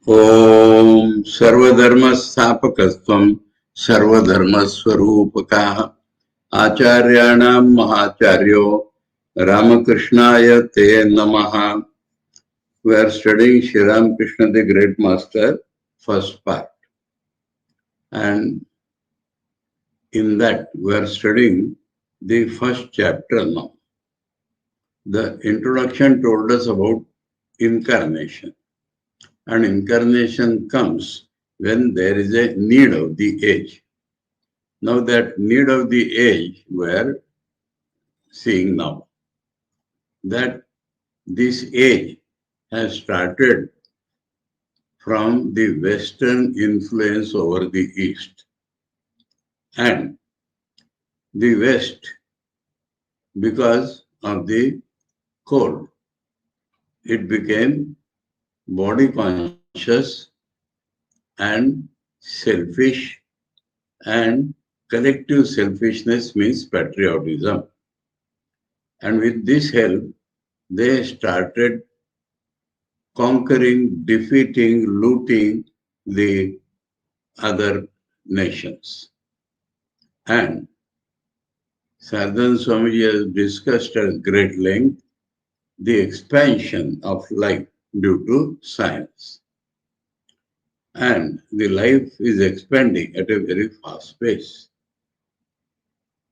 Om Sarvadharmastapakastvam Sarvadharmaswarupakah Acharyanam Mahacharyo Ramakrishnaya Te Namaha. We are studying Sri Ramakrishna, the Great Master, first part. And in that we are studying the first chapter now. The introduction told us about incarnation. And incarnation comes when there is a need of the age. Now that need of the age we are seeing now. That this age has started from the Western influence over the East. And the West, because of the cold, it became body conscious and selfish, and collective selfishness means patriotism. And with this help, they started conquering, defeating, looting the other nations. And Saradananda Swamiji has discussed at great length the expansion of life due to science. And the life is expanding at a very fast pace.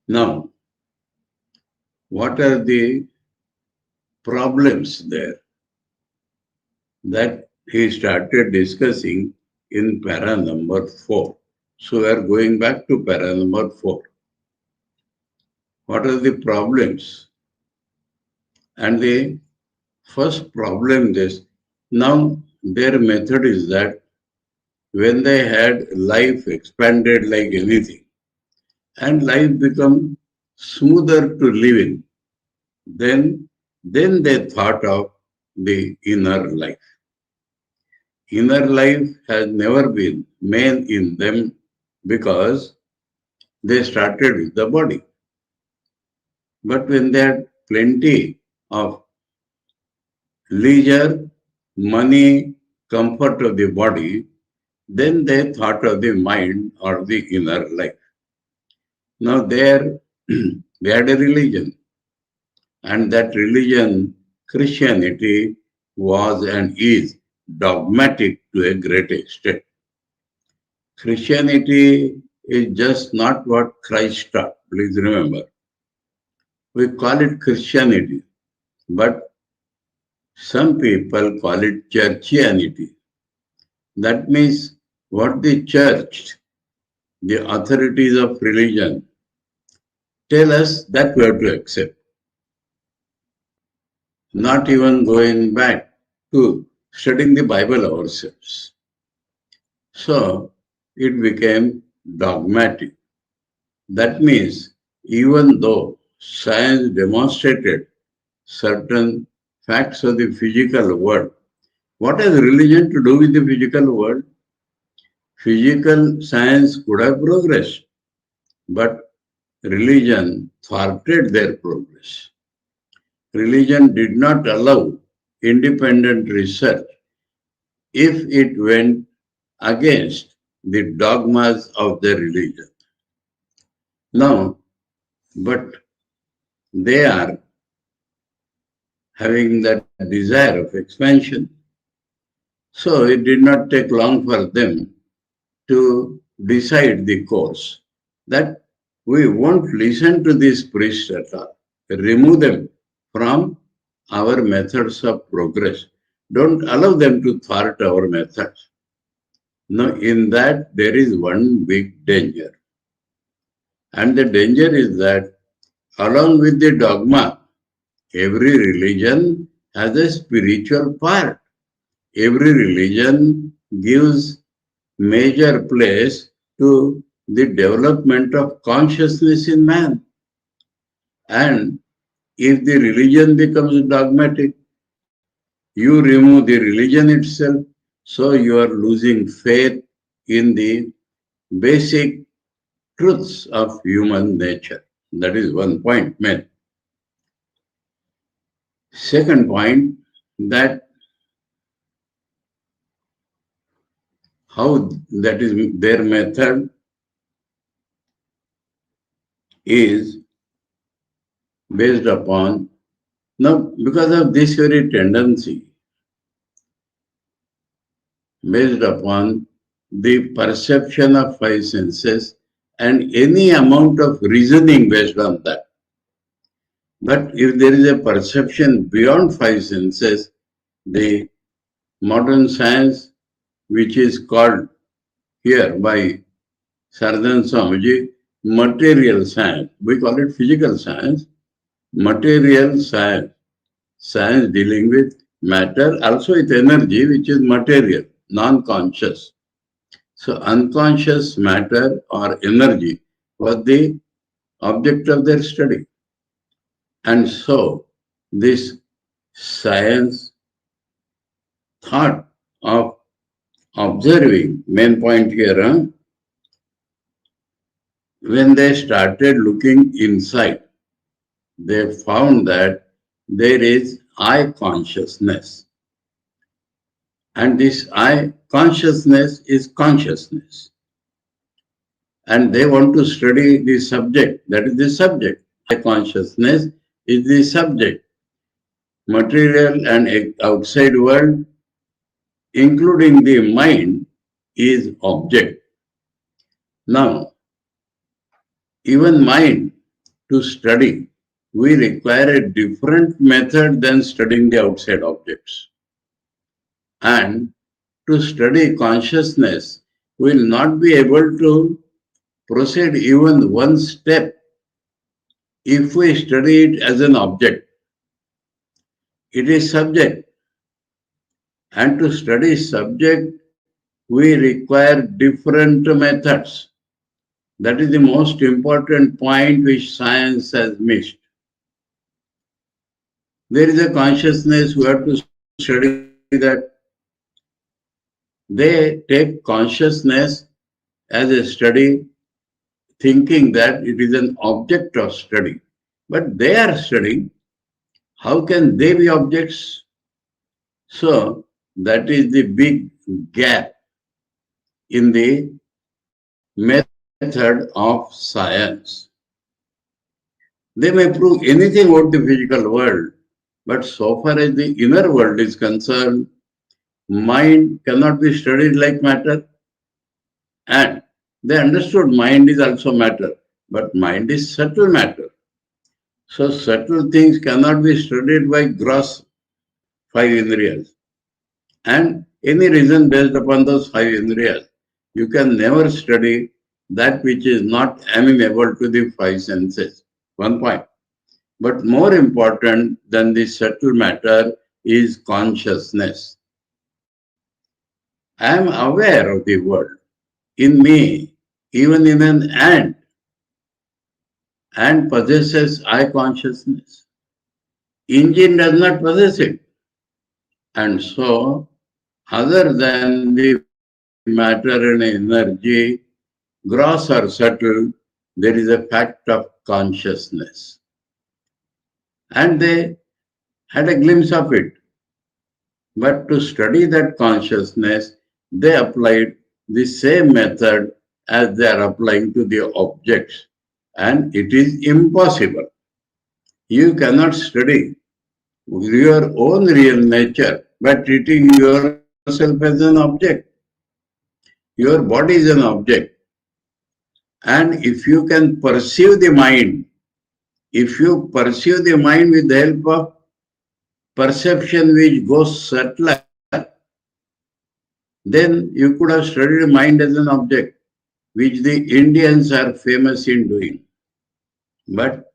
Now, what are the problems there? That he started discussing in para number 4. So we are going back to para number 4. What are the problems? And the first problem is, now their method is that when they had life expanded like anything, and life become smoother to live in, then they thought of the inner life. Inner life has never been main in them because they started with the body. But when they had plenty of leisure, money, comfort of the body, then they thought of the mind or the inner life. Now they had a religion, and that religion, Christianity, was and is dogmatic to a great extent. Christianity is just not what Christ taught, please remember. We call it Christianity, but some people call it churchianity. That means what the church, the authorities of religion, tell us, that we have to accept. Not even going back to studying the Bible ourselves. So it became dogmatic. That means even though science demonstrated certain facts of the physical world, what has religion to do with the physical world? Physical science could have progressed, but religion thwarted their progress. Religion did not allow independent research if it went against the dogmas of their religion. Now, but they are having that desire of expansion. So it did not take long for them to decide the course that we won't listen to these priests at all. Remove them from our methods of progress. Don't allow them to thwart our methods. Now, in that, there is one big danger. And the danger is that along with the dogma, every religion has a spiritual part. Every religion gives major place to the development of consciousness in man. And if the religion becomes dogmatic, you remove the religion itself, so you are losing faith in the basic truths of human nature. That is one point made. Second point, that how that is their method is based upon, now because of this very tendency, based upon the perception of five senses and any amount of reasoning based on that. But if there is a perception beyond five senses, the modern science, which is called here by Saradananda Swamiji, material science, we call it physical science, material science, science dealing with matter, also with energy, which is material, non-conscious. So unconscious matter or energy was the object of their study. And so this science thought of observing, main point here, when they started looking inside, they found that there is I consciousness. And this I consciousness is consciousness. And they want to study the subject, that is the subject. I consciousness is the subject. Material and outside world, including the mind, is object. Now, even mind to study, we require a different method than studying the outside objects. And to study consciousness, we will not be able to proceed even one step if we study it as an object. It is subject. And to study subject, we require different methods. That is the most important point which science has missed. There is a consciousness we have to study that. They take consciousness as a study, thinking that it is an object of study. But they are studying. How can they be objects? So that is the big gap in the method of science. They may prove anything about the physical world, but so far as the inner world is concerned, mind cannot be studied like matter. And they understood mind is also matter, but mind is subtle matter. So subtle things cannot be studied by gross five indriyas. And any reason based upon those five indriyas, you can never study that which is not amenable to the five senses. One point. But more important than the subtle matter is consciousness. I am aware of the world. In me, even in an ant possesses I consciousness. Engine does not possess it. And so, other than the matter and energy, gross or subtle, there is a fact of consciousness. And they had a glimpse of it. But to study that consciousness, they applied the same method as they are applying to the objects. And it is impossible. You cannot study your own real nature by treating yourself as an object. Your body is an object. And if you can perceive the mind, if you perceive the mind with the help of perception which goes subtler, then you could have studied mind as an object, which the Indians are famous in doing. But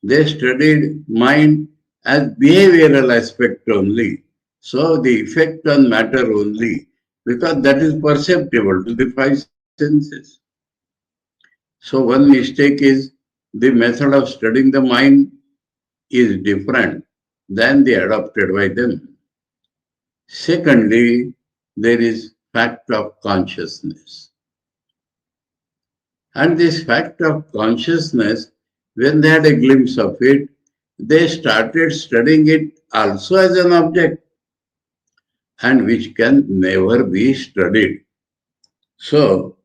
they studied mind as behavioral aspect only. So the effect on matter only, because that is perceptible to the five senses. So one mistake is the method of studying the mind is different than the adopted by them. Secondly, there is fact of consciousness. And this fact of consciousness, when they had a glimpse of it, they started studying it also as an object, and which can never be studied. So,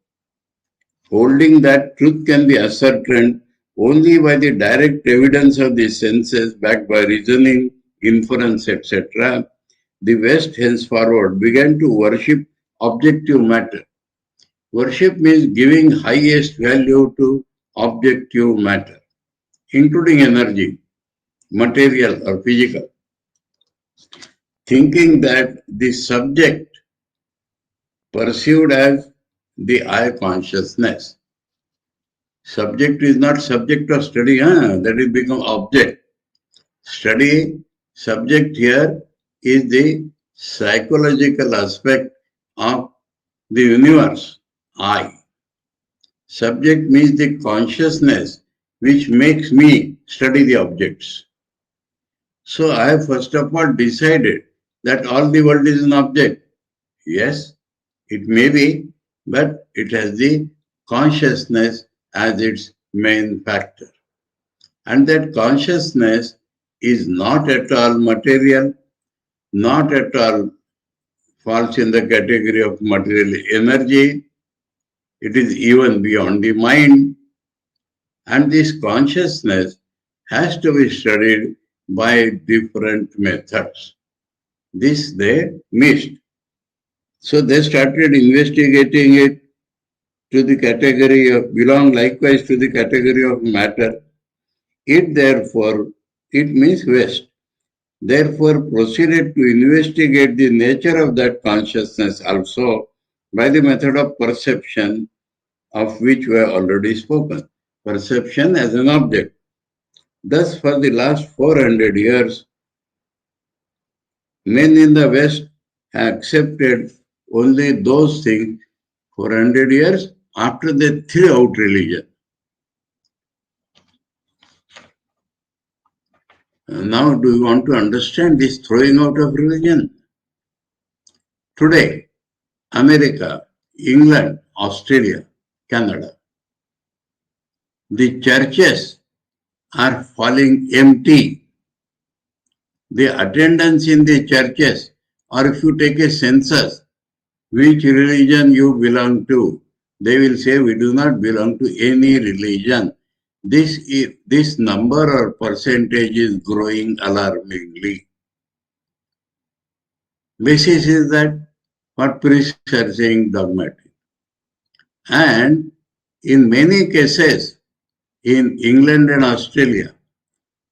holding that truth can be ascertained only by the direct evidence of the senses backed by reasoning, inference, etc., the West henceforward began to worship objective matter. Worship means giving highest value to objective matter, including energy, material or physical, thinking that the subject perceived as the I consciousness. Subject is not subject of study, that is become object. Study subject here is the psychological aspect of the universe, I. Subject means the consciousness which makes me study the objects. So I have first of all decided that all the world is an object. Yes, it may be, but it has the consciousness as its main factor. And that consciousness is not at all material, not at all falls in the category of material energy. It is even beyond the mind. And this consciousness has to be studied by different methods. This they missed. So they started investigating it to the category of, belong likewise to the category of matter. It therefore, it means West, therefore proceeded to investigate the nature of that consciousness also by the method of perception, of which we have already spoken. Perception as an object. Thus, for the last 400 years, men in the West have accepted only those things 400 years after they threw out religion. Now, do you want to understand this throwing out of religion? Today, America, England, Australia, Canada, the churches are falling empty. The attendance in the churches, or if you take a census, which religion you belong to, they will say we do not belong to any religion. This number or percentage is growing alarmingly. Basis is that what priests are saying dogmatic. And in many cases, in England and Australia,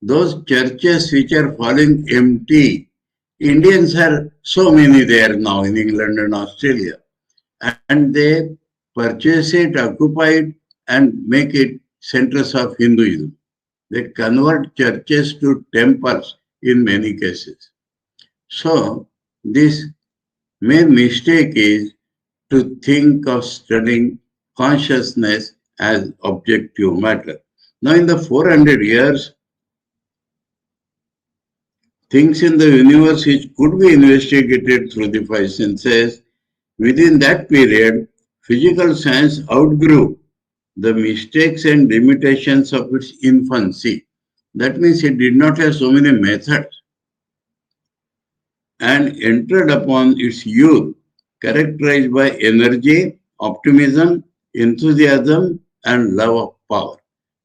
those churches which are falling empty, Indians are so many there now in England and Australia, and they purchase it, occupy it, and make it centers of Hinduism. They convert churches to temples in many cases. So, this main mistake is to think of studying consciousness as objective matter. Now, in the 400 years, things in the universe which could be investigated through the five senses, Within that period, physical science outgrew the mistakes and limitations of its infancy. That means it did not have so many methods and entered upon its youth characterized by energy, optimism, enthusiasm, and love of power,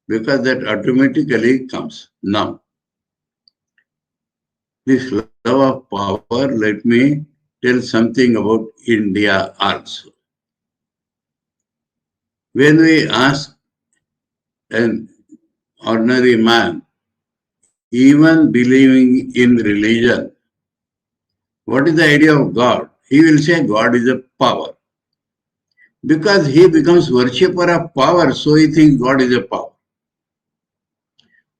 because that automatically comes. Now, this love of power, let me tell something about India also. When we ask an ordinary man, even believing in religion, what is the idea of God? He will say God is a power. Because he becomes worshipper of power, so he thinks God is a power.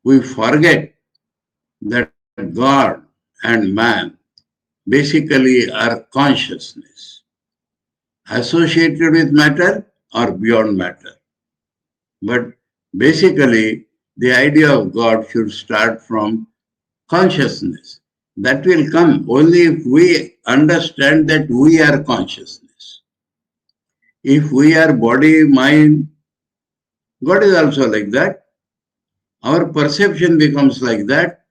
We forget that God and man basically are consciousness, associated with matter or beyond matter. But basically, the idea of God should start from consciousness. That will come only if we understand that we are consciousness. If we are body, mind, God is also like that. Our perception becomes like that.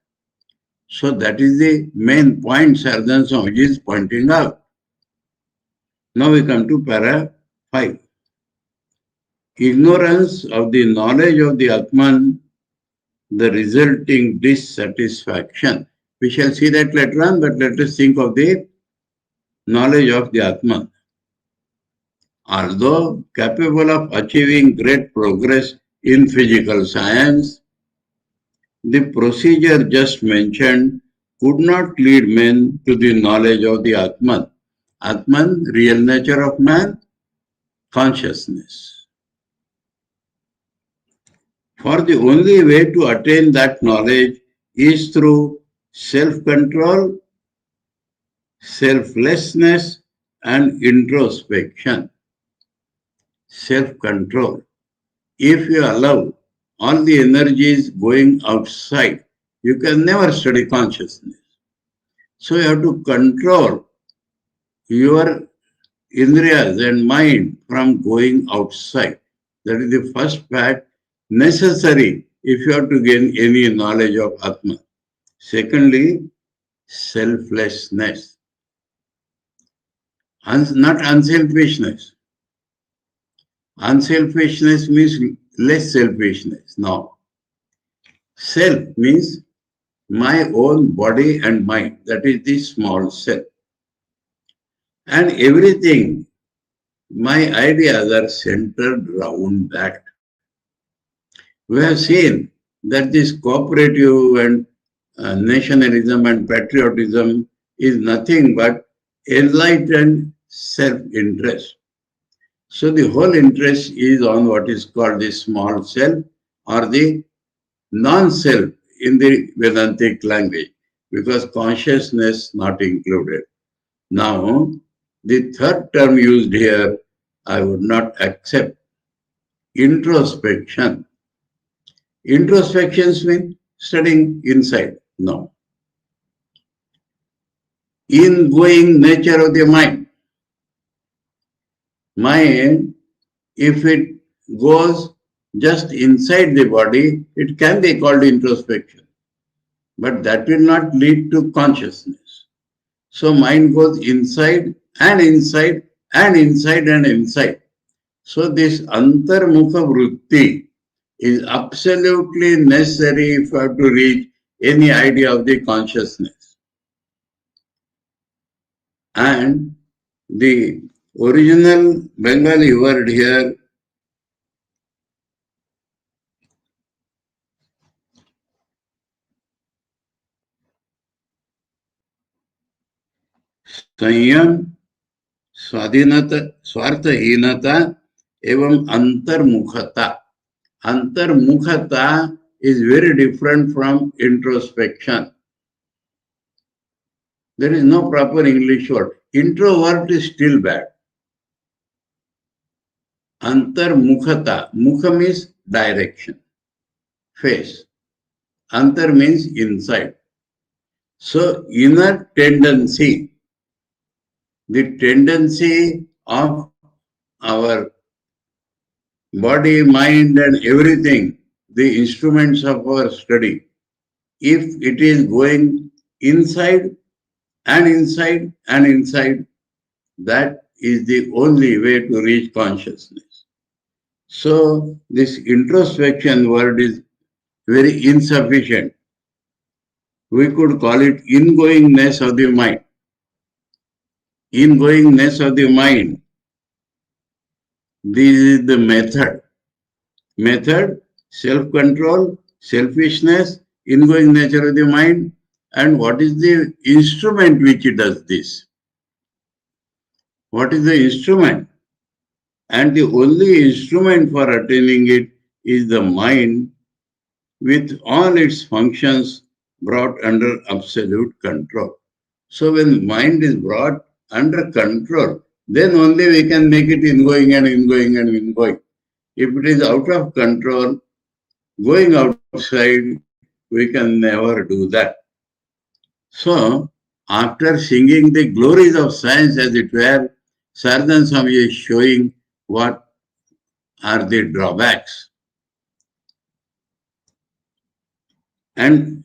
So that is the main point Saradananda Swamiji is pointing out. Now we come to para 5. Ignorance of the knowledge of the Atman, the resulting dissatisfaction. We shall see that later on, but let us think of the knowledge of the Atman. Although capable of achieving great progress in physical science, the procedure just mentioned could not lead men to the knowledge of the Atman. Atman, real nature of man, consciousness. For the only way to attain that knowledge is through self-control, selflessness, and introspection. Self-control. If you allow all the energies going outside, you can never study consciousness. So you have to control your indriyas and mind from going outside. That is the first fact necessary if you have to gain any knowledge of Atman. Secondly, selflessness. Not unselfishness. Unselfishness means less selfishness. No. Self means my own body and mind. That is the small self. And everything, my ideas are centered around that. We have seen that this cooperative and nationalism and patriotism is nothing but enlightened self-interest. So the whole interest is on what is called the small self or the non-self in the Vedantic language, because consciousness not included. Now, the third term used here, I would not accept. Introspection. Introspections mean studying inside. No. Ingoing nature of the mind. Mind, if it goes just inside the body, it can be called introspection. But that will not lead to consciousness. So mind goes inside and inside and inside and inside. So this antarmukha vritti is absolutely necessary if you have to reach any idea of the consciousness. And the original Bengali word here, संयम, स्वाधीनता, स्वार्थहीनता एवं अंतर्मुखता. Antarmukhata is very different from introspection. There is no proper English word. Introvert is still bad. Antarmukhata. Mukha means direction, face. Antar means inside. So inner tendency, the tendency of our body, mind and everything, the instruments of our study, if it is going inside and inside and inside, that is the only way to reach consciousness. So this introspection word is very insufficient. We could call it ingoingness of the mind. Ingoingness of the mind. This is the method. Method, self-control, selfishness, ingoing nature of the mind, and what is the instrument which does this? What is the instrument? And the only instrument for attaining it is the mind with all its functions brought under absolute control. So when mind is brought under control, then only we can make it ingoing and ingoing and ingoing. If it is out of control, going outside, we can never do that. So, after singing the glories of science, as it were, Saradananda Swami is showing what are the drawbacks. And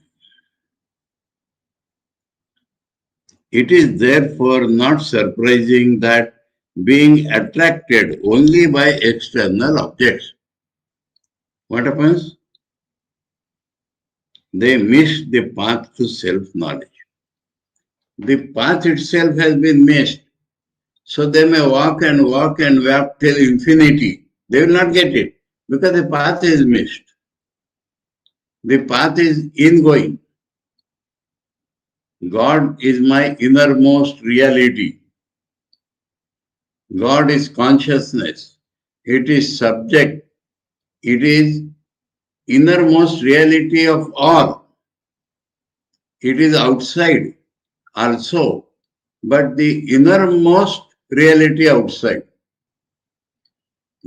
it is therefore not surprising that being attracted only by external objects, what happens? They miss the path to self-knowledge. The path itself has been missed. So they may walk and walk and walk till infinity. They will not get it because the path is missed. The path is ingoing. God is my innermost reality. God is consciousness. It is subject. It is innermost reality of all. It is outside also, but the innermost reality outside.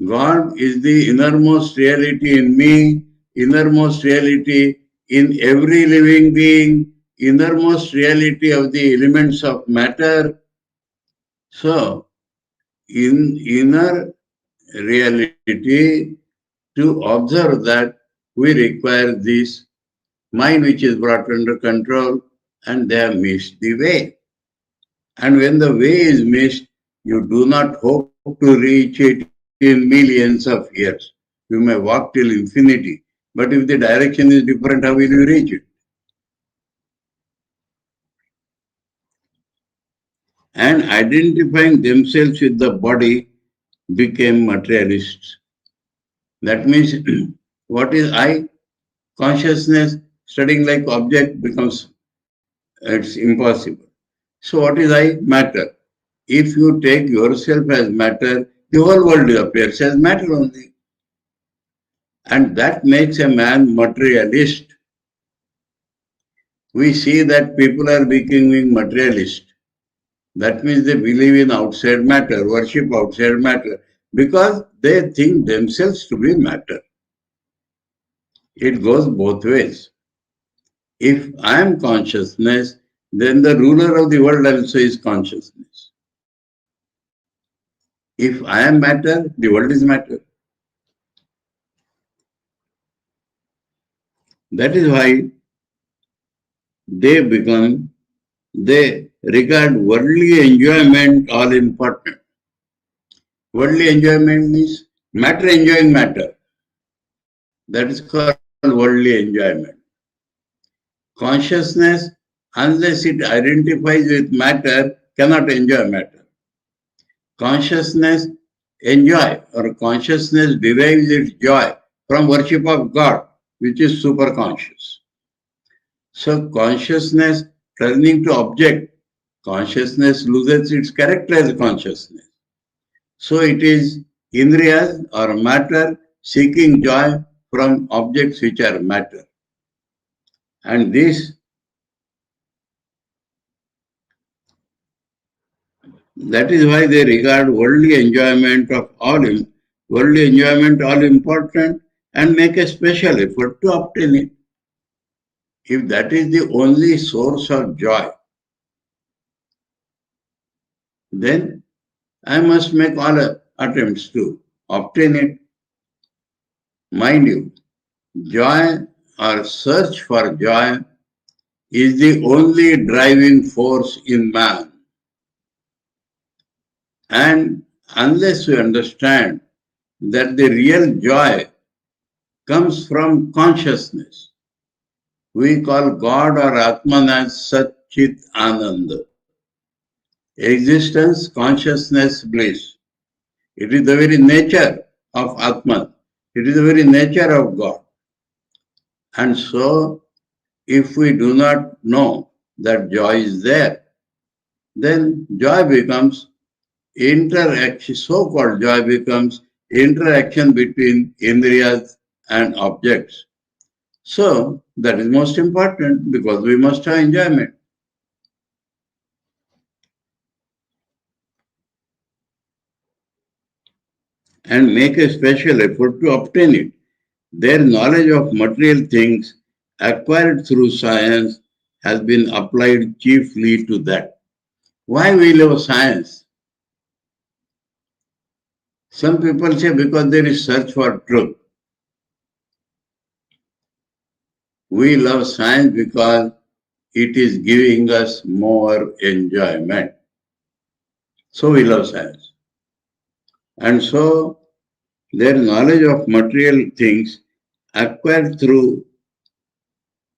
God is the innermost reality in me, innermost reality in every living being, innermost reality of the elements of matter. So, in inner reality, to observe that, we require this mind which is brought under control, and they have missed the way. And when the way is missed, you do not hope to reach it in millions of years. You may walk till infinity, but if the direction is different, how will you reach it? And identifying themselves with the body became materialists. That means, what is I? Consciousness, studying like object becomes, it's impossible. So what is I? Matter. If you take yourself as matter, the whole world appears as matter only. And that makes a man materialist. We see that people are becoming materialist. That means they believe in outside matter, worship outside matter, because they think themselves to be matter. It goes both ways. If I am consciousness, then the ruler of the world also is consciousness. If I am matter, the world is matter. That is why they regard worldly enjoyment all important. Worldly enjoyment means matter enjoying matter. That is called worldly enjoyment. Consciousness, unless it identifies with matter, cannot enjoy matter. Consciousness enjoy or consciousness derives its joy from worship of God, which is superconscious. So consciousness turning to object, consciousness loses its character as consciousness. So it is indriyas or matter seeking joy from objects which are matter. And that is why they regard worldly enjoyment all important and make a special effort to obtain it. If that is the only source of joy, then I must make all attempts to obtain it. Mind you, joy or search for joy is the only driving force in man. And unless we understand that the real joy comes from consciousness, we call God or Atman as Sat Chit Ananda. Existence, consciousness, bliss. It is the very nature of Atman. It is the very nature of God. And so, if we do not know that joy is there, then joy becomes interaction, so-called joy becomes interaction between indriyas and objects. So, that is most important because we must have enjoyment. And make a special effort to obtain it. Their knowledge of material things acquired through science has been applied chiefly to that. Why we love science? Some people say because there is search for truth. We love science because it is giving us more enjoyment. So we love science. And so their knowledge of material things acquired through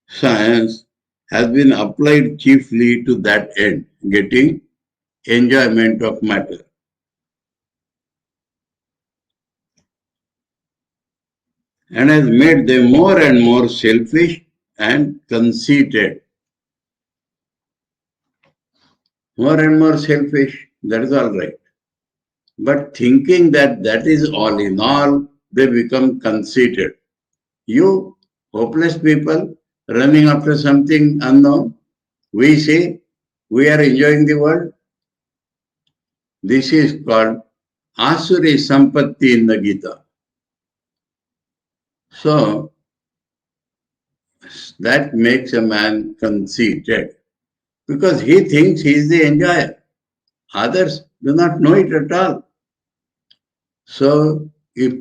science has been applied chiefly to that end, getting enjoyment of matter. And has made them more and more selfish and conceited. More and more selfish, that is all right. But thinking that that is all in all, they become conceited. You hopeless people running after something unknown, we say we are enjoying the world. This is called Asuri Sampatti in the Gita. So that makes a man conceited because he thinks he is the enjoyer. Others do not know it at all. So if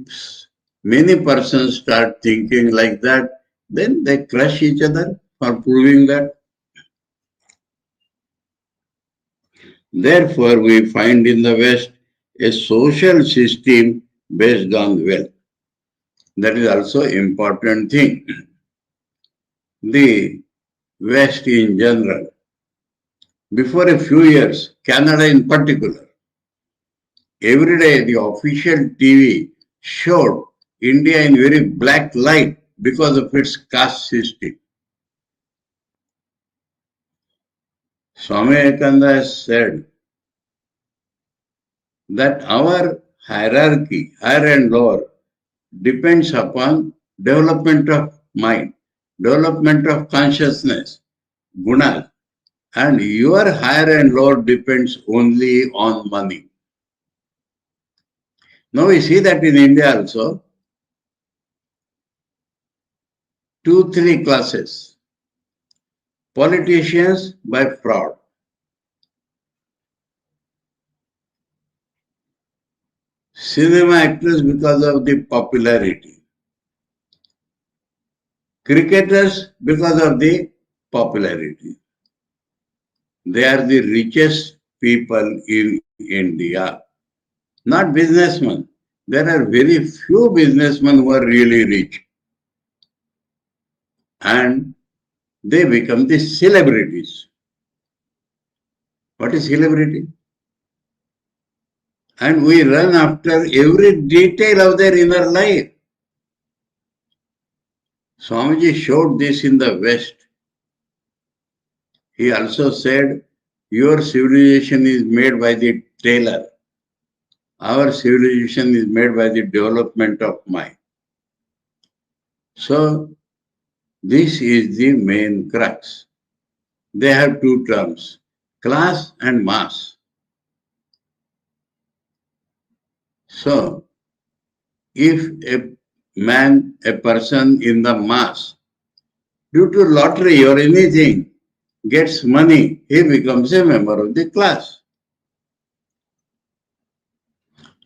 many persons start thinking like that, then they crush each other for proving that. Therefore, we find in the West a social system based on wealth. That is also an important thing. The West in general, before a few years, Canada in particular, every day the official TV showed India in very black light because of its caste system. Swami Vivekananda has said that our hierarchy, higher and lower, depends upon development of mind, development of consciousness, gunas, and your higher and lower depends only on money. Now we see that in India also, 2, 3 classes. Politicians by fraud. Cinema actors because of the popularity. Cricketers because of the popularity. They are the richest people in India. Not businessmen. There are very few businessmen who are really rich. And they become the celebrities. What is celebrity? And we run after every detail of their inner life. Swamiji showed this in the West. He also said, your civilization is made by the tailor. Our civilization is made by the development of mind. So, this is the main crux. They have 2 terms, class and mass. So, if a person in the mass, due to lottery or anything, gets money, he becomes a member of the class.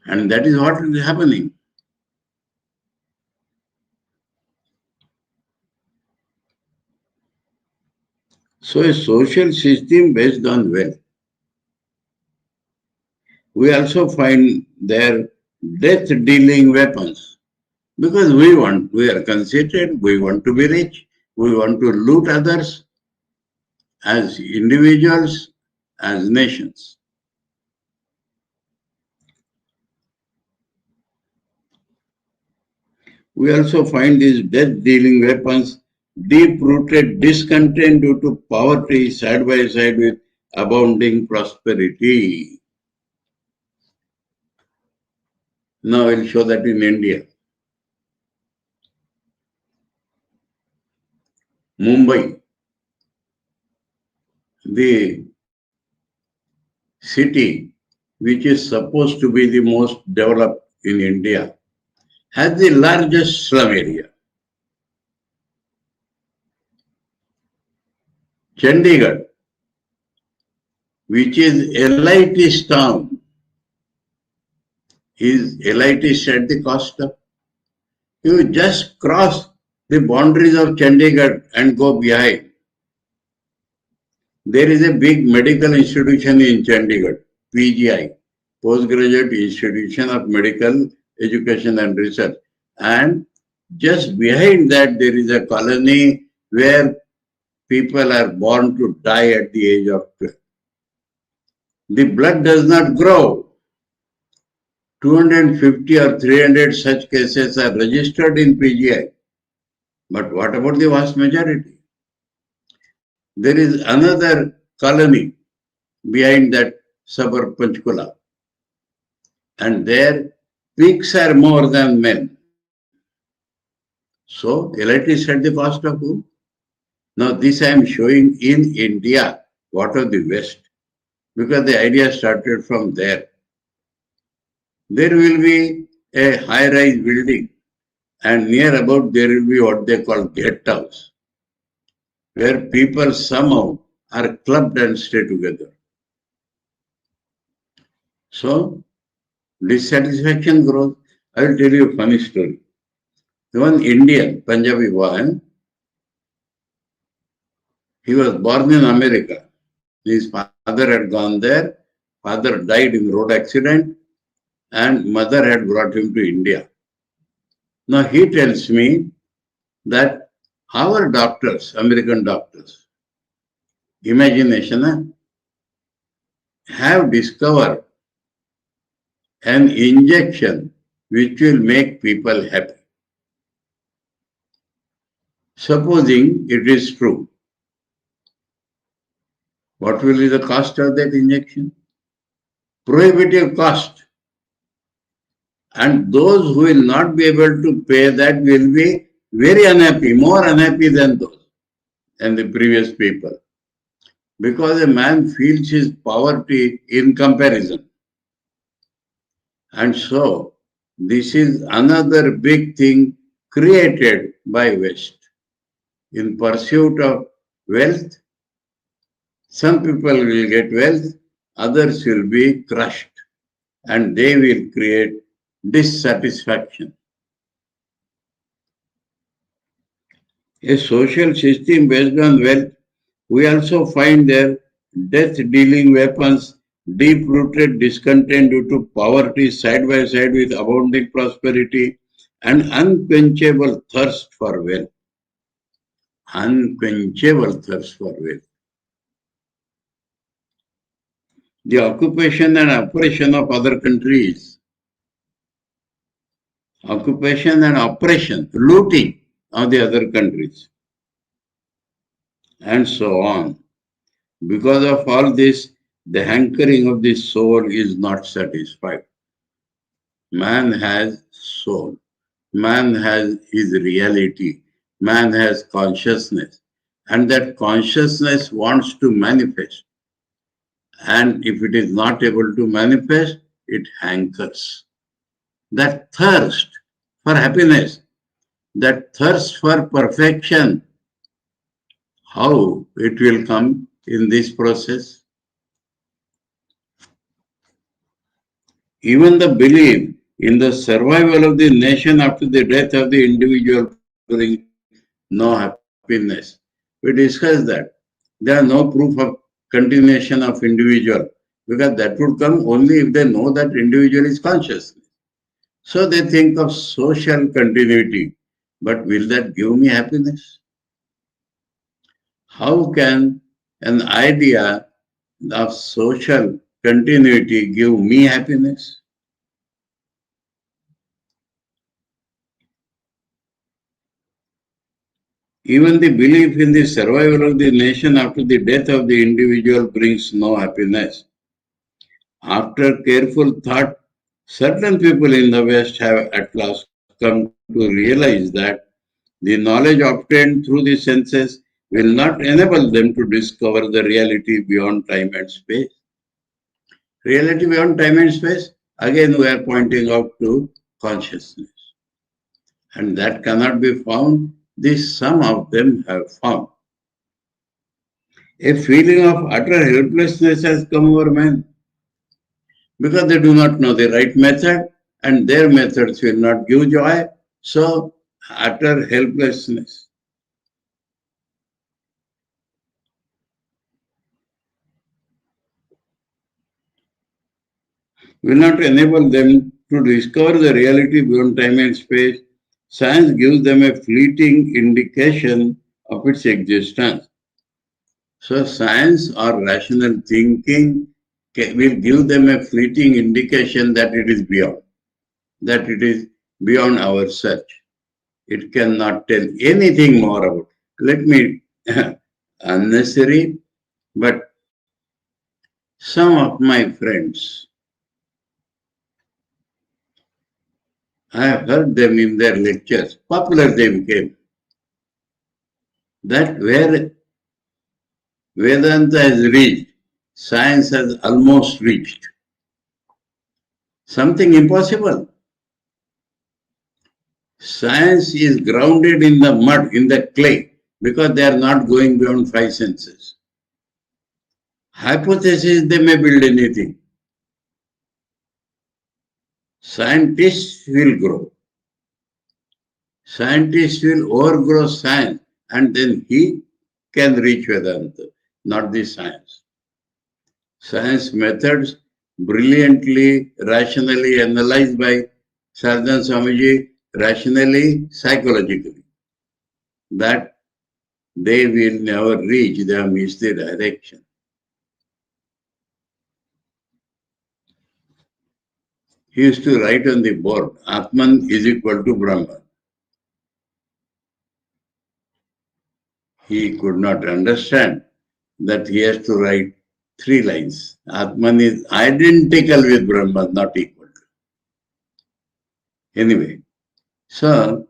And that is what is happening. So a social system based on wealth. We also find their death-dealing weapons. Because we are conceited, we want to be rich, we want to loot others as individuals, as nations. We also find these death-dealing weapons deep-rooted discontent due to poverty side by side with abounding prosperity. Now I'll show that in India. Mumbai, the city which is supposed to be the most developed in India, has the largest slum area. Chandigarh, which is elitist town, is elitist at the cost of. You just cross the boundaries of Chandigarh and go behind. There is a big medical institution in Chandigarh, PGI, Postgraduate Institution of Medical Education and Research. And just behind that, there is a colony where people are born to die at the age of 12. The blood does not grow. 250 or 300 such cases are registered in PGI. But what about the vast majority? There is another colony behind that suburb Panchkula. And there pigs are more than men. So elitists at the cost of whom? Now this I am showing in India, what of the West, because the idea started from there. There will be a high-rise building, and near about there will be what they call gate house, where people somehow are clubbed and stay together. So dissatisfaction grows. I will tell you a funny story. One Indian, Punjabi boy, he was born in America. His father had gone there, father died in road accident, and mother had brought him to India. Now he tells me that our doctors, American doctors, imagination, have discovered an injection which will make people happy. Supposing it is true, what will be the cost of that injection? Prohibitive cost. And those who will not be able to pay that will be very unhappy, more unhappy than those and the previous people. Because a man feels his poverty in comparison. And so, this is another big thing created by West. In pursuit of wealth, some people will get wealth, others will be crushed, and they will create dissatisfaction. A social system based on wealth, we also find their death-dealing weapons, deep-rooted discontent due to poverty side by side with abounding prosperity, and unquenchable thirst for wealth. Unquenchable thirst for wealth. The occupation and oppression of other countries. Occupation and oppression, looting of the other countries, and so on. Because of all this, the hankering of the soul is not satisfied. Man has soul. Man has his reality. Man has consciousness. And that consciousness wants to manifest. And if it is not able to manifest, it hankers. That thirst for happiness, that thirst for perfection, how it will come in this process? Even the belief in the survival of the nation after the death of the individual brings no happiness. We discussed that. There are no proof of continuation of individual because that would come only if they know that individual is consciousness. So they think of social continuity. But will that give me happiness? How can an idea of social continuity give me happiness? Even the belief in the survival of the nation after the death of the individual brings no happiness. After careful thought, certain people in the West have at last come to realize that the knowledge obtained through the senses will not enable them to discover the reality beyond time and space. Reality beyond time and space, again we are pointing out to consciousness. And that cannot be found, this some of them have found. A feeling of utter helplessness has come over men because they do not know the right method and their methods will not give joy. So, utter helplessness. Will not enable them to discover the reality beyond time and space. Science gives them a fleeting indication of its existence. So, science or rational thinking will give them a fleeting indication that it is beyond, that it is beyond our search. It cannot tell anything more about. Let me, unnecessary, but some of my friends, I have heard them in their lectures, popular they became, that where Vedanta has reached, science has almost reached. Something impossible. Science is grounded in the mud, in the clay, because they are not going beyond five senses. Hypothesis, they may build anything. Scientists will grow. Scientists will overgrow science and then he can reach Vedanta, not the science. Science methods brilliantly, rationally analyzed by Saradananda Swamiji, rationally, psychologically, that they will never reach, they have missed the direction. He used to write on the board, Atman is equal to Brahman. He could not understand that he has to write three lines. Atman is identical with Brahman, not equal. Anyway, so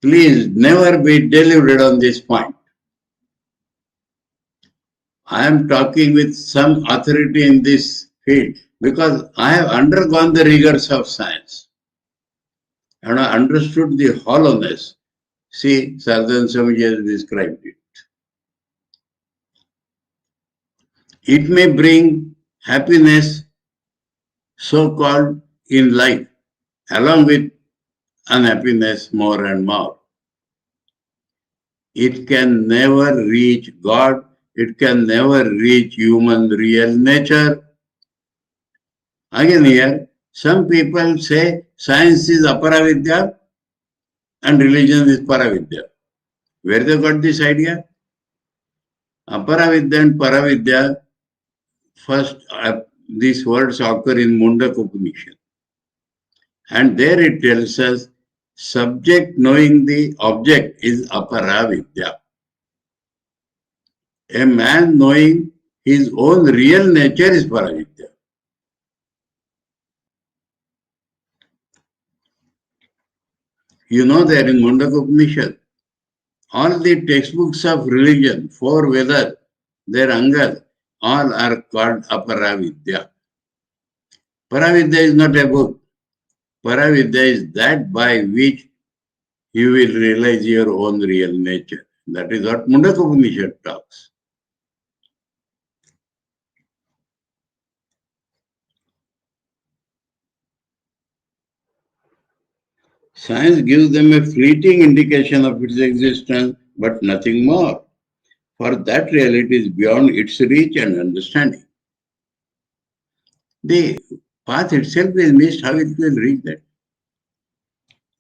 please never be deluded on this point. I am talking with some authority in this field because I have undergone the rigors of science and I understood the hollowness. See, Saradananda Swamiji has described it. It may bring happiness, so called, in life, along with unhappiness more and more. It can never reach God, it can never reach human real nature. Again here, some people say science is aparavidya and religion is paravidya. Where they got this idea? Aparavidya and paravidya, first these words occur in Mundaka Upanishad. And there it tells us, subject knowing the object is aparavidya. A man knowing his own real nature is paravidya. You know that in Mundaka Upanishad, all the textbooks of religion, four Vedas, their angas, all are called aparavidya. Paravidya is not a book. Paravidya is that by which you will realize your own real nature. That is what Mundaka Upanishad talks. Science gives them a fleeting indication of its existence, but nothing more. For that reality is beyond its reach and understanding. The path itself is missed, how it will reach that?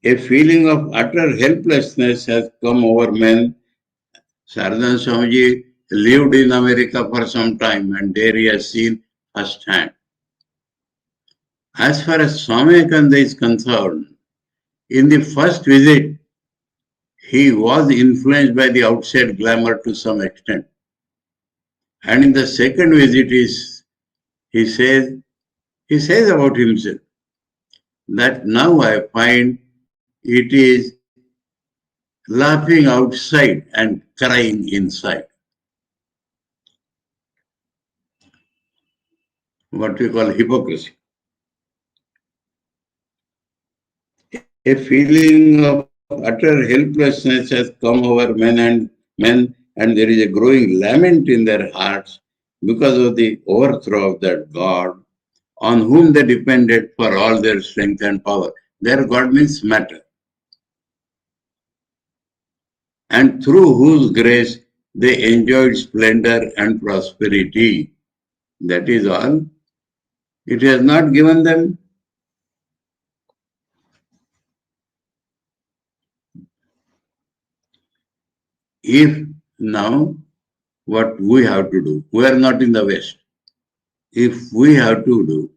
A feeling of utter helplessness has come over men. Saradananda Swamiji lived in America for some time and there he has seen firsthand. As far as Swami Vivekananda is concerned, in the first visit, he was influenced by the outside glamour to some extent. And in the second visit, he says about himself that now I find it is laughing outside and crying inside. What we call hypocrisy. A feeling of utter helplessness has come over men, and there is a growing lament in their hearts because of the overthrow of that God on whom they depended for all their strength and power. Their God means matter. And through whose grace they enjoyed splendor and prosperity. That is all. It has not given them. If now what we have to do, we are not in the West. If we have to do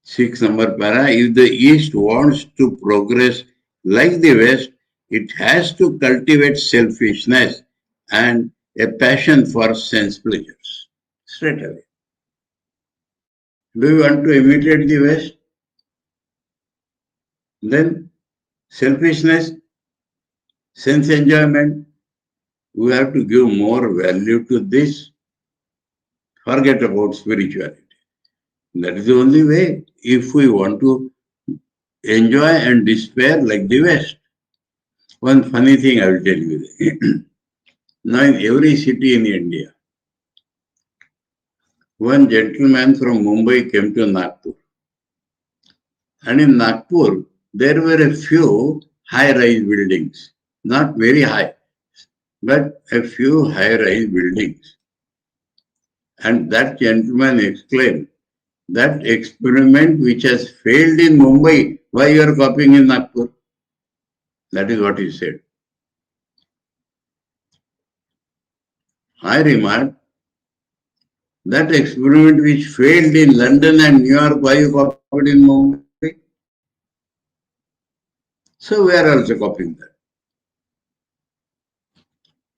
6 number para, if the East wants to progress like the West, it has to cultivate selfishness and a passion for sense pleasures. Straight away. Do you want to imitate the West? Then selfishness, sense enjoyment, we have to give more value to this. Forget about spirituality. That is the only way if we want to enjoy and despair like the West. One funny thing I will tell you. Now in every city in India, one gentleman from Mumbai came to Nagpur. And in Nagpur, there were a few high-rise buildings. Not very high, but a few high-rise buildings. And that gentleman exclaimed, that experiment which has failed in Mumbai, why you are copying in Nagpur? That is what he said. I remarked, that experiment which failed in London and New York, why you copied in Mumbai? So we are also copying that.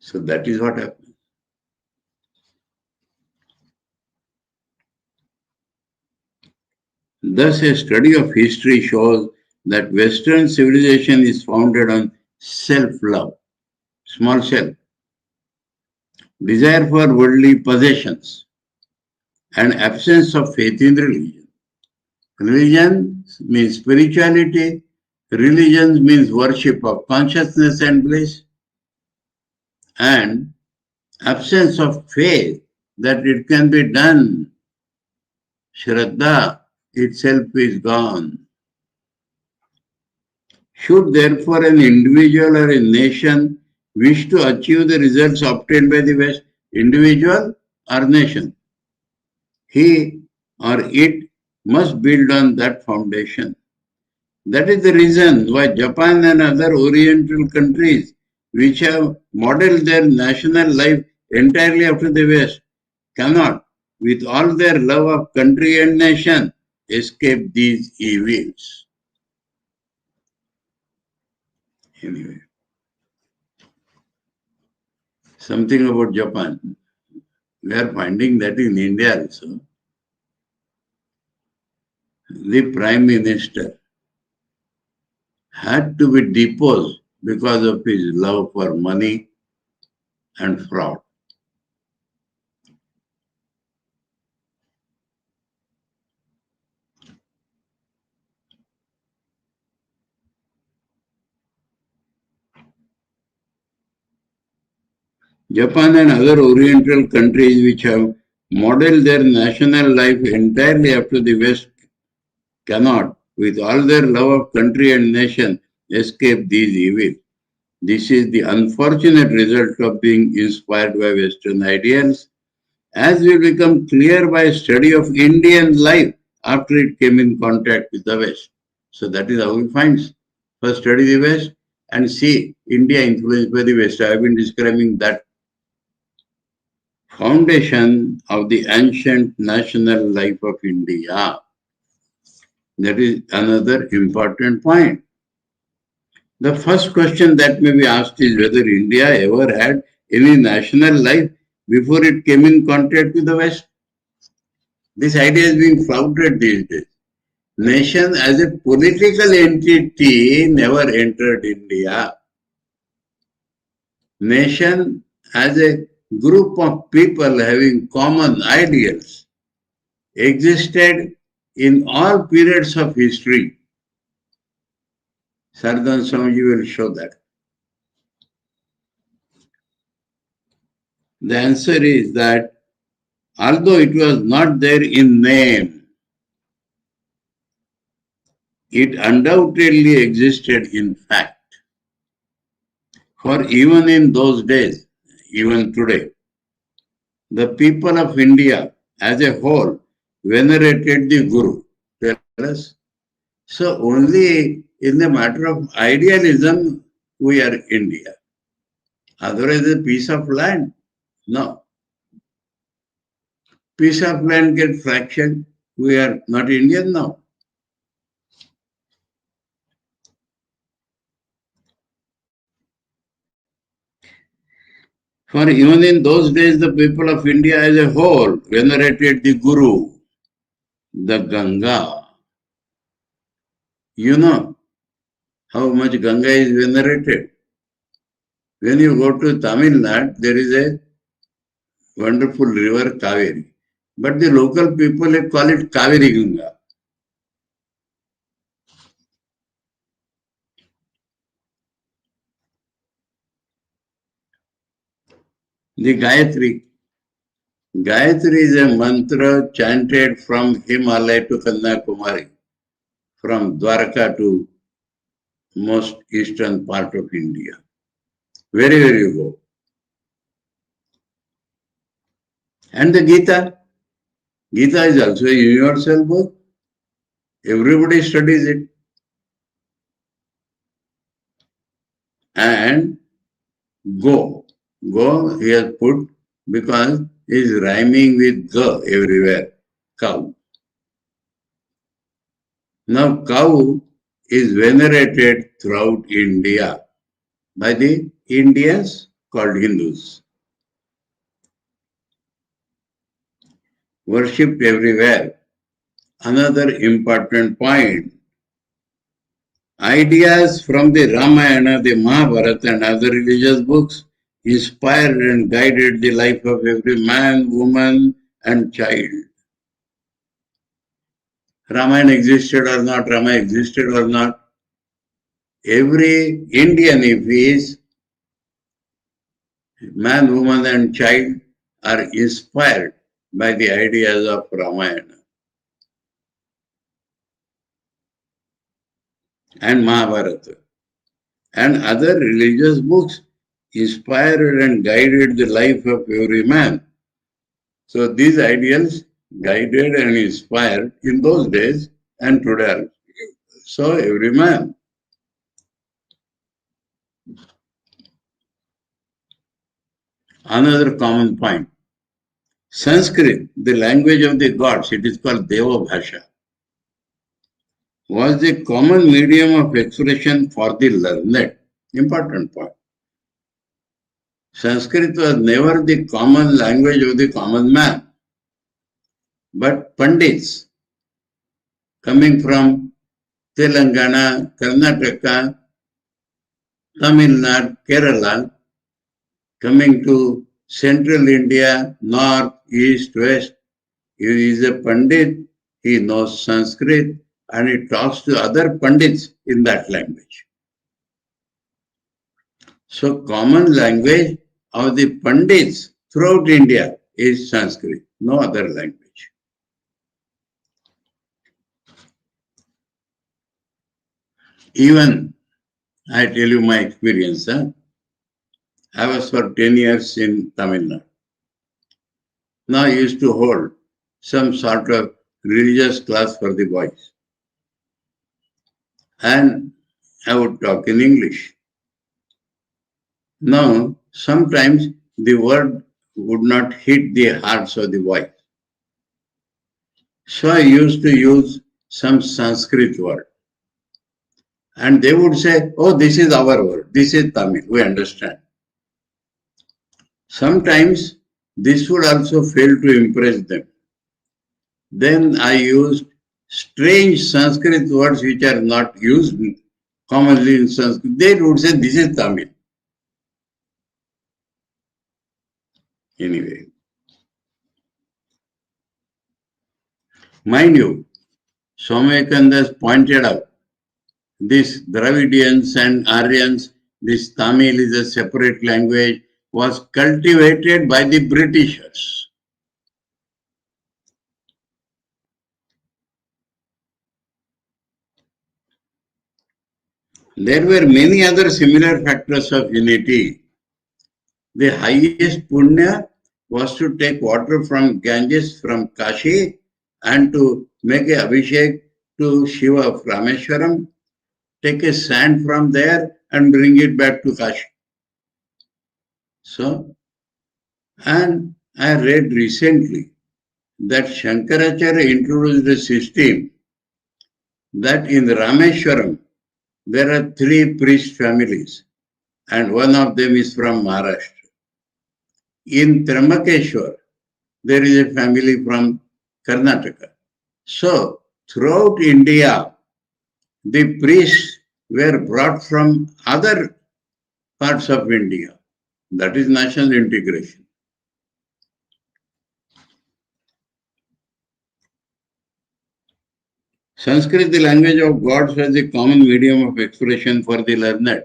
So that is what happened. Thus, a study of history shows that Western civilization is founded on self-love, small self, desire for worldly possessions, and absence of faith in religion. Religion means spirituality, religion means worship of consciousness and bliss, and absence of faith that it can be done. Shraddha itself is gone. Should therefore an individual or a nation wish to achieve the results obtained by the West, individual or nation, he or it must build on that foundation. That is the reason why Japan and other Oriental countries which have modeled their national life entirely after the West cannot, with all their love of country and nation, escape these evils. Anyway, something about Japan. We are finding that in India also, the Prime Minister had to be deposed because of his love for money and fraud. Japan and other Oriental countries which have modeled their national life entirely after the West cannot, with all their love of country and nation, escape these evils. This is the unfortunate result of being inspired by Western ideals, as will become clear by study of Indian life after it came in contact with the West. So that is how we find. First study the West and see India influenced by the West. I have been describing that foundation of the ancient national life of India. That is another important point. The first question that may be asked is whether India ever had any national life before it came in contact with the West. This idea is being flouted these days. Nation as a political entity never entered India. Nation as a group of people having common ideals existed in all periods of history. Saradananda Swami will show that. The answer is that although it was not there in name, it undoubtedly existed in fact. For even in those days, even today, the people of India as a whole venerated the Guru. Tell us. So only in the matter of idealism we are India. Otherwise a piece of land? No. Piece of land get fractured. We are not Indian now. For even in those days, the people of India as a whole venerated the Guru, the Ganga. You know how much Ganga is venerated. When you go to Tamil Nadu, there is a wonderful river Kaveri. But the local people call it Kaveri Ganga. The Gayatri. Gayatri is a mantra chanted from Himalaya to Kanyakumari, from Dwarka to most eastern part of India. Wherever you go. And the Gita. Gita is also a universal book. Everybody studies it. And go. Go he has put because he is rhyming with ga everywhere. Cow. Now cow is venerated throughout India by the Indians called Hindus. Worshipped everywhere. Another important point. Ideas from the Ramayana, the Mahabharata and other religious books inspired and guided the life of every man, woman and child. Ramayana existed or not, Ramayana existed or not. Every Indian, if he is man, woman and child, are inspired by the ideas of Ramayana and Mahabharata and other religious books inspired and guided the life of every man. So these ideals guided and inspired in those days and today. So every man. Another common point. Sanskrit, the language of the gods, it is called Deva Bhasha, was the common medium of expression for the learned. Important point. Sanskrit was never the common language of the common man. But Pandits coming from Telangana, Karnataka, Tamil Nadu, Kerala, coming to central India, north, east, west, he is a Pandit, he knows Sanskrit and he talks to other Pandits in that language. So common language of the Pandits throughout India is Sanskrit, no other language. Even, I tell you my experience, I was for 10 years in Tamil Nadu. Now I used to hold some sort of religious class for the boys. And I would talk in English. Now, sometimes the word would not hit the hearts of the boys. So I used to use some Sanskrit word. And they would say, oh, this is our word. This is Tamil. We understand. Sometimes this would also fail to impress them. Then I used strange Sanskrit words which are not used commonly in Sanskrit. They would say, this is Tamil. Anyway. Mind you, Swami Vivekananda has pointed out this Dravidians and Aryans, this Tamil is a separate language, was cultivated by the Britishers. There were many other similar factors of unity. The highest punya was to take water from Ganges, from Kashi, and to make a abhishek to Shiva of Rameshwaram, take a sand from there and bring it back to Kashi. So, and I read recently that Shankaracharya introduced a system that in Rameshwaram there are 3 priest families and one of them is from Maharashtra. In Trambakeshwar, there is a family from Karnataka. So, throughout India, the priests were brought from other parts of India. That is national integration. Sanskrit, the language of gods, was a common medium of expression for the learned.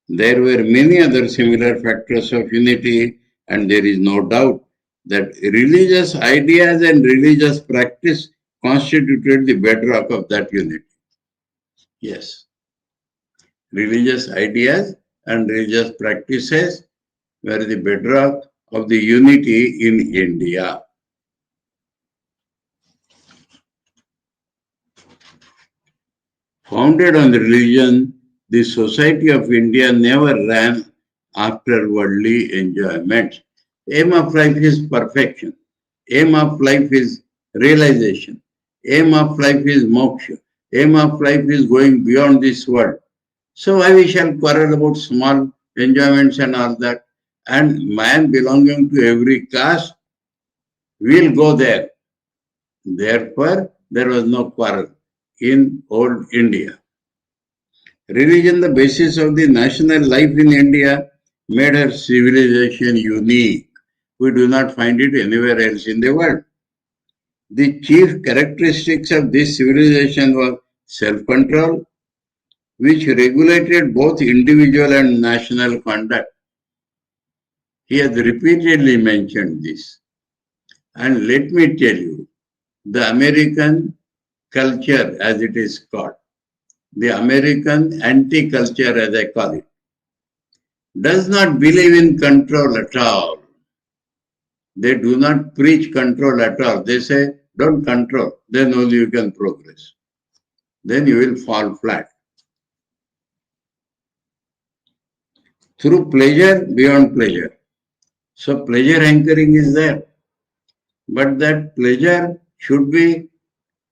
There were many other similar factors of unity, and there is no doubt that religious ideas and religious practice constituted the bedrock of that unity. Yes. Religious ideas and religious practices were the bedrock of the unity in India. Founded on religion, the society of India never ran after worldly enjoyment. Aim of life is perfection. Aim of life is realization. Aim of life is moksha. Aim of life is going beyond this world. So why we shall quarrel about small enjoyments and all that? And man belonging to every caste will go there. Therefore, there was no quarrel in old India. Religion, the basis of the national life in India, made her civilization unique. We do not find it anywhere else in the world. The chief characteristics of this civilization was self-control, which regulated both individual and national conduct. He has repeatedly mentioned this. And let me tell you, the American culture, as it is called, the American anti-culture, as I call it, does not believe in control at all. They do not preach control at all. They say, don't control, then only you can progress. Then you will fall flat. Through pleasure, beyond pleasure. So pleasure anchoring is there. But that pleasure should be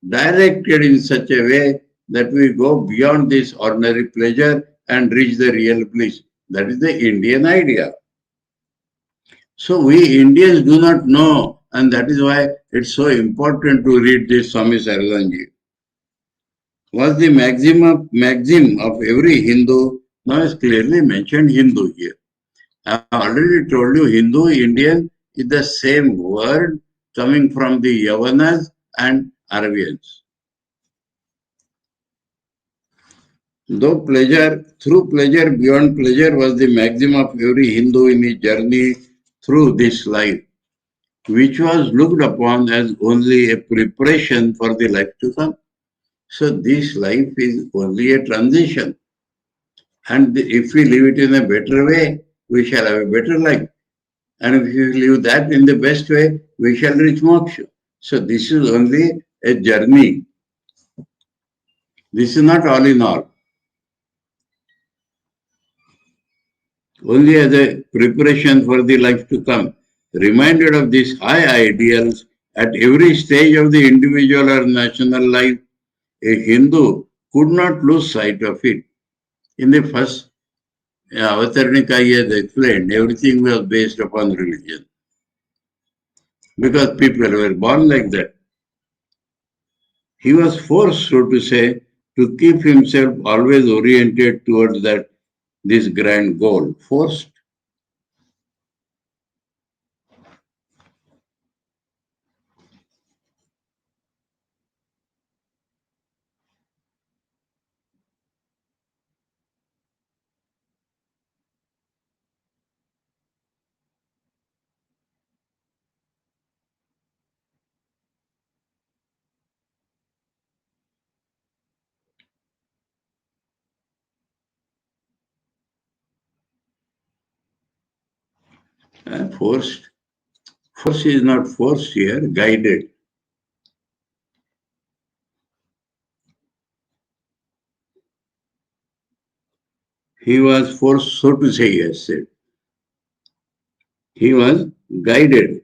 directed in such a way that we go beyond this ordinary pleasure and reach the real bliss. That is the Indian idea. So we Indians do not know, and that is why it's so important to read this Swami Saradananda. Was the maxim of every Hindu, now is clearly mentioned Hindu here. I have already told you Hindu, Indian is the same word coming from the Yavanas and Arabians. Though pleasure, through pleasure, beyond pleasure was the maxim of every Hindu in his journey through this life, which was looked upon as only a preparation for the life to come. So this life is only a transition. And if we live it in a better way, we shall have a better life. And if we live that in the best way, we shall reach moksha. So this is only a journey. This is not all in all. Only as a preparation for the life to come. Reminded of these high ideals at every stage of the individual or national life, a Hindu could not lose sight of it. In the first Avatarnika, he has explained everything was based upon religion because people were born like that. He was forced, so to say, to keep himself always oriented towards this grand goal. Forced. Forced. Force is not forced here, guided. He was forced, so to say, yes, said. He was guided,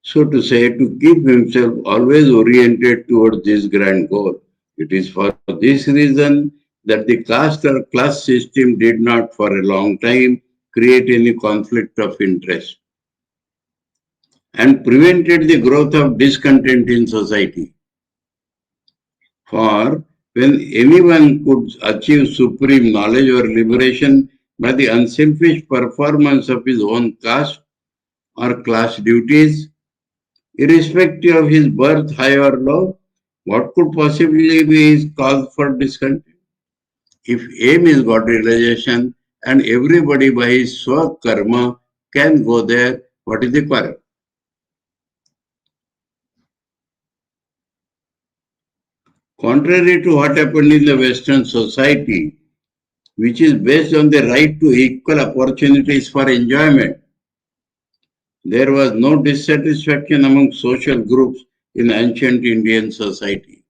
so to say, to keep himself always oriented towards this grand goal. It is for this reason that the caste or class system did not for a long time create any conflict of interest and prevented the growth of discontent in society. For when anyone could achieve supreme knowledge or liberation by the unselfish performance of his own caste or class duties, irrespective of his birth, high or low, what could possibly be his cause for discontent? If aim is God realization and everybody by his swa karma can go there, what is the quarrel? Contrary to what happened in the Western society, which is based on the right to equal opportunities for enjoyment, there was no dissatisfaction among social groups in ancient Indian society.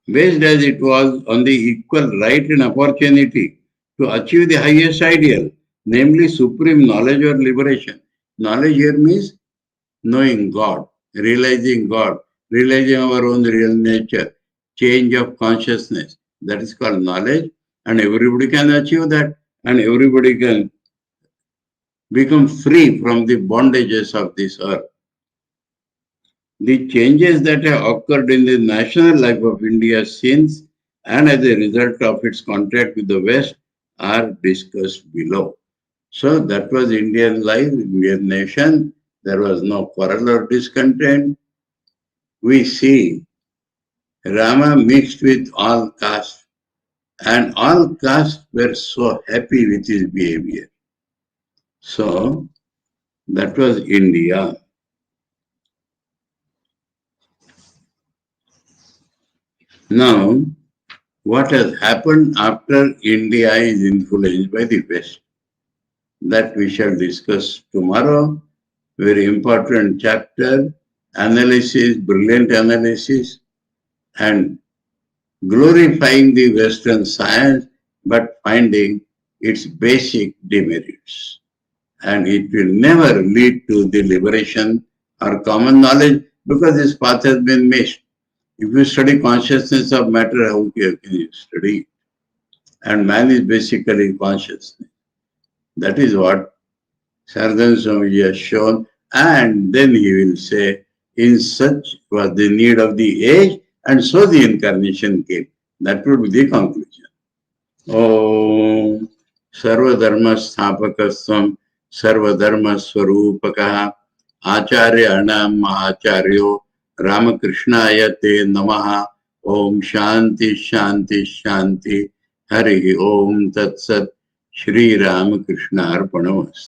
Based as it was on the equal right and opportunity to achieve the highest ideal, namely supreme knowledge or liberation. Knowledge here means knowing God, realizing our own real nature, change of consciousness. That is called knowledge, and everybody can achieve that, and everybody can become free from the bondages of this earth. The changes that have occurred in the national life of India since and as a result of its contact with the West are discussed below. So that was Indian life, Indian nation. There was no quarrel or discontent. We see Rama mixed with all castes, and all castes were so happy with his behavior. So that was India. Now, what has happened after India is influenced by the West? That we shall discuss tomorrow. Very important chapter, analysis, brilliant analysis, and glorifying the Western science, but finding its basic demerits. And it will never lead to the liberation or common knowledge because this path has been missed. If you study consciousness of matter, how can you study it? And man is basically consciousness. That is what Saradananda Swami has shown. And then he will say, in such was the need of the age, and so the incarnation came. That would be the conclusion. Om Sarvadharma Sthapakasvam Sarvadharma Swarupakaha Acharya Anam Mahacharyo Ramakrishna Te Namaha. Om Shanti Shanti Shanti. Hari Om Tat Sat. Sri Ramakrishna Arpanamastu.